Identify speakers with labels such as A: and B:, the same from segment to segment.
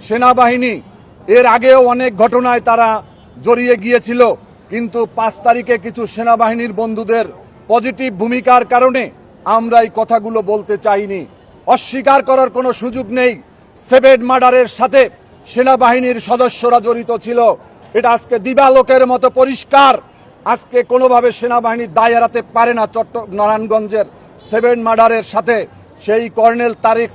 A: সেনাবাহিনী এর আগেও অনেক ঘটনায় তারা জড়িয়ে গিয়েছিল, কিন্তু 5 তারিখে কিছু সেনাবাহিনীর বন্ধুদের পজিটিভ ভূমিকার কারণে আমরা এই কথাগুলো বলতে চাইনি। অস্বীকার করার কোনো সুযোগ নেই। 7 মার্ডারের সাথে সেনাবাহিনীর সদস্যরা জড়িত ছিল, এটা আজকে দিবালোকের মতো পরিষ্কার। আজকে কোনোভাবে সেনাবাহিনী দায় এড়াতে পারে না নারায়ণগঞ্জের 7 মার্ডারের সাথে সেই কর্নেল তারেক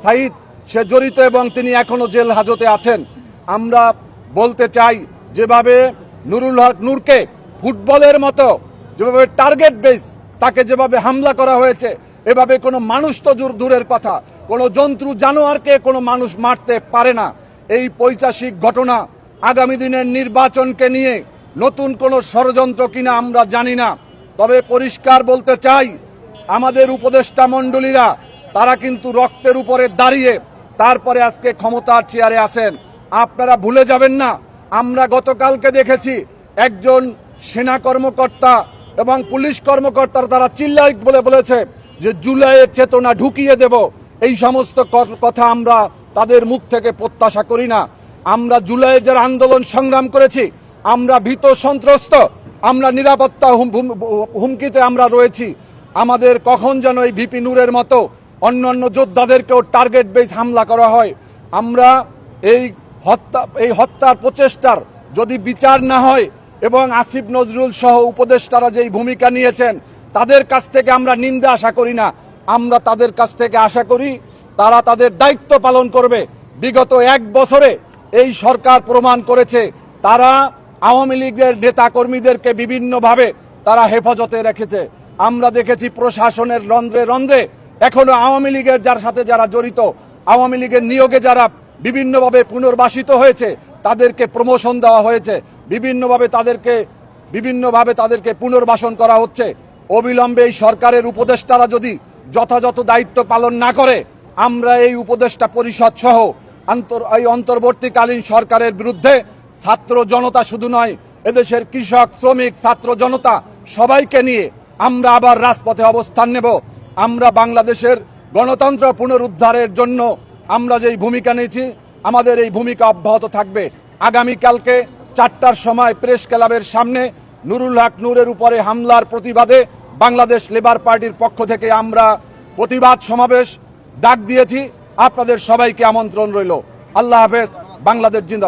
A: সাঈদ সে জড়িত এবং তিনি এখনো জেল হাজতে আছেন। আমরা বলতে চাই, যেভাবে নুরুল হক নূরকে ফুটবলের মতো যেভাবে টার্গেট বেস তাকে যেভাবে হামলা করা হয়েছে, এভাবে কোনো মানুষ তো দূরের কথা, কোনো জন্তু জানোয়ারকে কোনো মানুষ মারতে পারে না। এই পৈশাচিক ঘটনা আগামী দিনের নির্বাচনকে নিয়ে নতুন কোনো ষড়যন্ত্র কিনা আমরা জানি না। তবে পরিষ্কার বলতে চাই, আমাদের উপদেষ্টা মণ্ডলীরা তারা কিন্তু রক্তের উপরে দাঁড়িয়ে তারপরে আজকে ক্ষমতার চেয়ারে আছেন। আপনারা ভুলে যাবেন না, আমরা গতকালকে দেখেছি একজন সেনা কর্মকর্তা এবং পুলিশ কর্মকর্তারা তারা চিল্লাই বলেছে যে জুলাইয়ের চেতনা ঢুকিয়ে দেব। এই সমস্ত কথা আমরা তাদের মুখ থেকে প্রত্যাশা করি না। আমরা জুলাইয়ের যারা আন্দোলন সংগ্রাম করেছি, আমরা ভীত সন্ত্রস্ত, আমরা নিরাপত্তা হুমকিতে আমরা রয়েছি। আমাদের কখন যেন এই ভিপি নূরের মতো অন্যান্য যোদ্ধাদেরকেও টার্গেট বেস হামলা করা হয়। আমরা এই হত্যার প্রচেষ্টার যদি বিচার না হয় এবং আসিফ নজরুল সহ উপদেষ্টারা যেই ভূমিকা নিয়েছেন তাদের কাছ থেকে আমরা নিন্দা আশা করি না। আমরা তাদের কাছ থেকে আশা করি তারা তাদের দায়িত্ব পালন করবে। বিগত 1 বছরে এই সরকার প্রমাণ করেছে তারা আওয়ামী লীগের নেতা কর্মীদেরকে বিভিন্নভাবে তারা হেফাজতে রেখেছে। আমরা দেখেছি প্রশাসনের রন্ধ্রে রন্ধ্রে এখনো আওয়ামী লীগের যার সাথে যারা জড়িত, আওয়ামী লীগের নিয়োগে যারা বিভিন্নভাবে পুনর্বাসিত হয়েছে তাদেরকে প্রমোশন দেওয়া হয়েছে, বিভিন্নভাবে তাদেরকে পুনর্বাসন করা হচ্ছে। অবিলম্বে এই সরকারের উপদেষ্টারা যদি যথাযথ দায়িত্ব পালন না করে, আমরা এই উপদেষ্টা পরিষদ সহ এই অন্তর্বর্তীকালীন সরকারের বিরুদ্ধে ছাত্র জনতা শুধু নয়, এদেশের কৃষক, শ্রমিক, ছাত্র জনতা সবাইকে নিয়ে আমরা আবার রাজপথে অবস্থান নেব। আমরা বাংলাদেশের গণতন্ত্র পুনরুদ্ধারের জন্য আমরা যেই ভূমিকা নিয়েছি, আমাদের এই ভূমিকা অব্যাহত থাকবে। আগামীকালকে 4টার সময় প্রেস ক্লাবের সামনে নুরুল হক নূরের উপরে হামলার প্রতিবাদে বাংলাদেশ লেবার পার্টির পক্ষ থেকে আমরা প্রতিবাদ সমাবেশ ডাক দিয়েছি। আপনাদের সবাইকে আমন্ত্রণ রইল। আল্লাহ হাফেজ। বাংলাদেশ জিন্দাবাদ।